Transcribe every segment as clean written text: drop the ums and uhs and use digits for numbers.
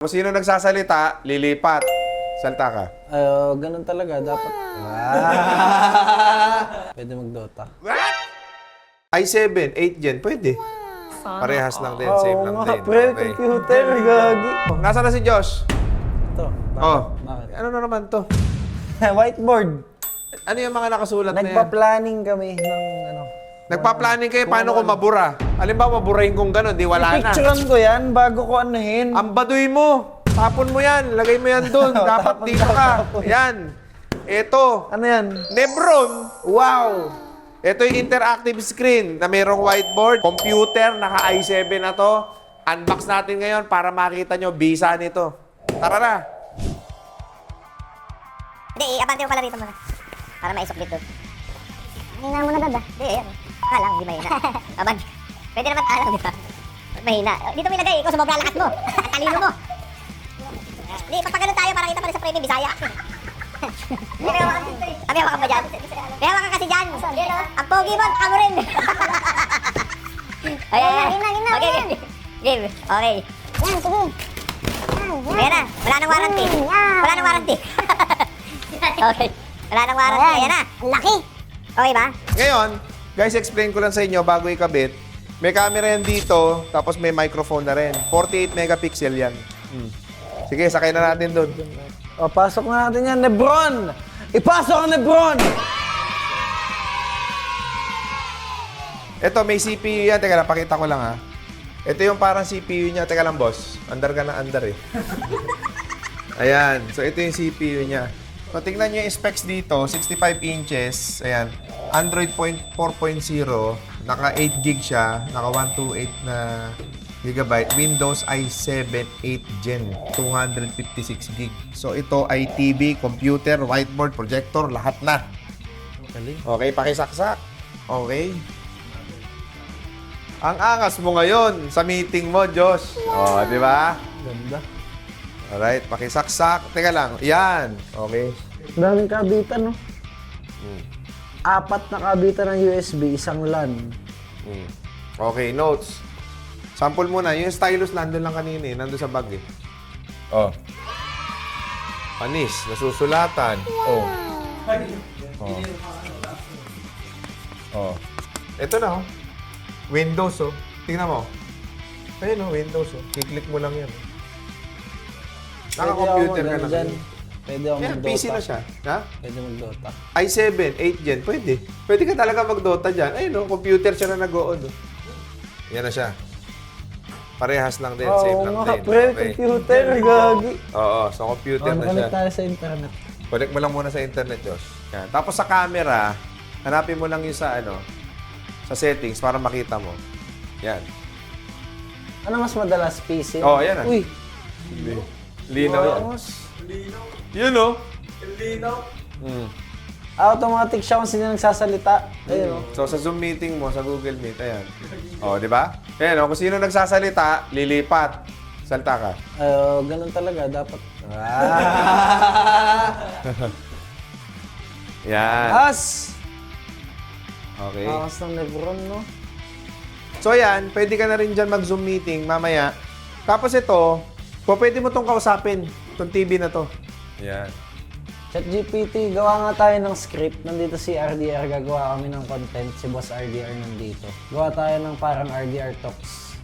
Kung sino nagsasalita, lilipat. Salta ka. Ganun talaga. Dapat. Pwede mag-Dota. What? i7, 8 gen, pwede. Parehas lang din, same lang din. Pre, computer, gagi. Nasaan na si Josh? Ito. Bakit? Ano na naman to? Whiteboard. Ano yung mga nakasulat na yan? Nagpa-planning kami ng ano. Nagpa-planning kayo paano ko mabura. Halimbawa, maburahin kong gano'n, di wala na. Picturean ko yan bago ko anuhin. Ang baduy mo. Tapon mo yan. Lagay mo yan doon. Dapat dito ka. Yan. Ito. Ano yan? Nebron. Wow! Ito yung interactive screen na mayroong whiteboard. Computer, naka i7 na to. Unbox natin ngayon para makita nyo bisa nito. Tara na. Hindi, i-abante mo pala dito muna. Para maisok dito. Mahina mo na dada. Hindi, ayan. Lang, di mahina. Abante. Pwede naman alam, di ba? Mahina. Dito mo ilagay, ikaw sumobra lakas mo. At talino mo. Hindi, papagano tayo para kita pa rin sa Premi Bisaya. Kami hawakan ba dyan? May hawakan kasi dyan. Ang pogi mo, baka mo rin. Ayan. Okay, game. Game. Okay. Yan, sige. Ayan na. Wala nang warranty. Wala nang warranty. Okay. Wala nang warranty. Ayan na. Laki. Okay ba? Ngayon, guys, explain ko lang sa inyo bago ikabit. May camera yan dito, tapos may microphone na rin. 48 megapixel yan. Sige, sakay na natin doon. O, pasok na natin yan. Lebron! Ipasok ang Lebron! Ito, may CPU yan. Teka lang, pakita ko lang ha. Ito yung parang CPU niya. Teka lang, boss. Andar ka na andar eh. Ayan. So, ito yung CPU niya. So, tingnan nyo yung specs dito. 65 inches. Ayan. Android 4.0. Naka 8 gig siya. Naka 128 na gigabyte. Windows i7 8 Gen. 256 gig. So, ito ay TV, computer, whiteboard, projector, lahat na. Okay, pakisaksak. Okay. Ang angas mo ngayon sa meeting mo, Josh. Oh, di ba? Ganda. Alright, pakisaksak. Teka lang. Yan. Okay. Daming kabitan, no? 4 na kabitan ng USB, isang LAN. Okay, notes. Sample muna. Yung stylus nandun lang kanina eh. Nandun sa bag eh. Oh. Panis. Nasusulatan. Oh. Oh. Oh. Ito na oh. Windows oh. Tingnan mo. Ayun oh, Windows oh. Kiklik mo lang yan. Naka-computer ka na. Pwede ako Yan, mag-Dota. PC na siya. Ha? Pwede mag-Dota. i7, 8 Gen, pwede. Pwede ka talaga mag-Dota dyan. Ayun no, computer siya na nag-on. Oh. Yan na siya. Parehas lang din, same lang din. Pre, computer, gagi. Oo, so computer na siya. Connect tayo sa internet. Connect mo lang muna sa internet, Josh. Yan. Tapos sa camera, hanapin mo lang yung sa sa settings para makita mo. Yan. Ano mas madalas, PC? Oh, yan ah. Uy, Linaw yan. Yun oh. automatic siya kung sino nagsasalita. Ayun, oh. So sa Zoom meeting mo, sa Google Meet, ayan. Oh, di ba? Ayan, kung sino nagsasalita, lilipat. Salta ka. Ganun talaga, dapat. Yan. As! Okay. Akas ng Lebron, no? So yan, pwede ka na rin dyan mag-Zoom meeting mamaya. Tapos ito, pwede mo tong kausapin, itong TV na to. Yan. ChatGPT, gawa nga tayo ng script. Nandito si RDR, gagawa kami ng content. Si Boss RDR nandito. Gawa tayo ng parang RDR Talks.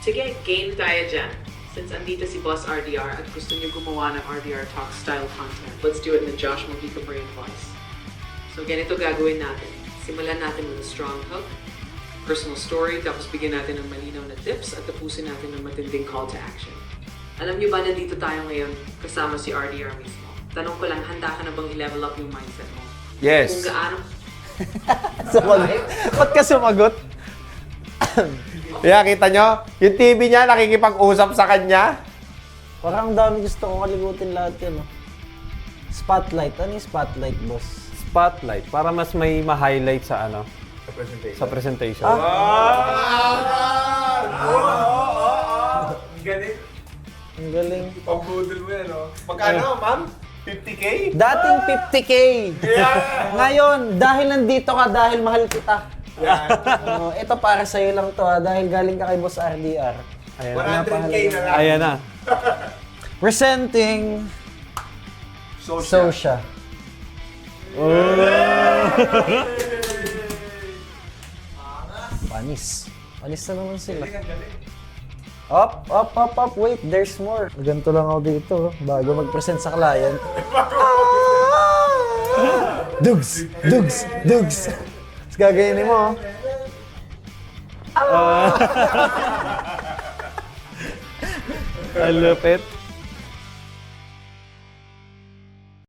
Sige, game tayo dyan. Since andito si Boss RDR at gusto niyo gumawa ng RDR Talk style content, let's do it in the Josh Mojica Brain voice. So ganito gagawin natin. Simulan natin with a strong hook, personal story, tapos bigyan natin ng malinaw na tips at tapusin natin ng matinding call to action. Alam niyo ba, nandito tayo ngayon kasama si RDR mismo. Tanong ko lang, handa ka na bang i-level up yung mindset mo? Yes. Kung gaano... Sumagot? Ba't ka sumagot? Yeah, kita nyo? Yung TV niya, nakikipag-usap sa kanya. Parang dami gusto kong kalimutin lahat yan, no? Spotlight. Ano yung spotlight, boss? Spotlight para mas may ma-highlight sa ano sa presentation. Ang galing. Pambudol mo yan, oh. Magkano, ma'am? 50K? Dating 50K. Yeah! Ngayon, dahil nandito ka, dahil mahal kita. Ito para sa'yo lang to, dahil galing ka kay Boss RDR. Ayan. 100K na lang. Ayan na. Presenting Sosha. Panis. Panis na naman sila. Up. Wait, there's more. Ganito lang ako dito, bago mag-present sa client. Dugs! Tapos gagayanin mo, Ang lupit.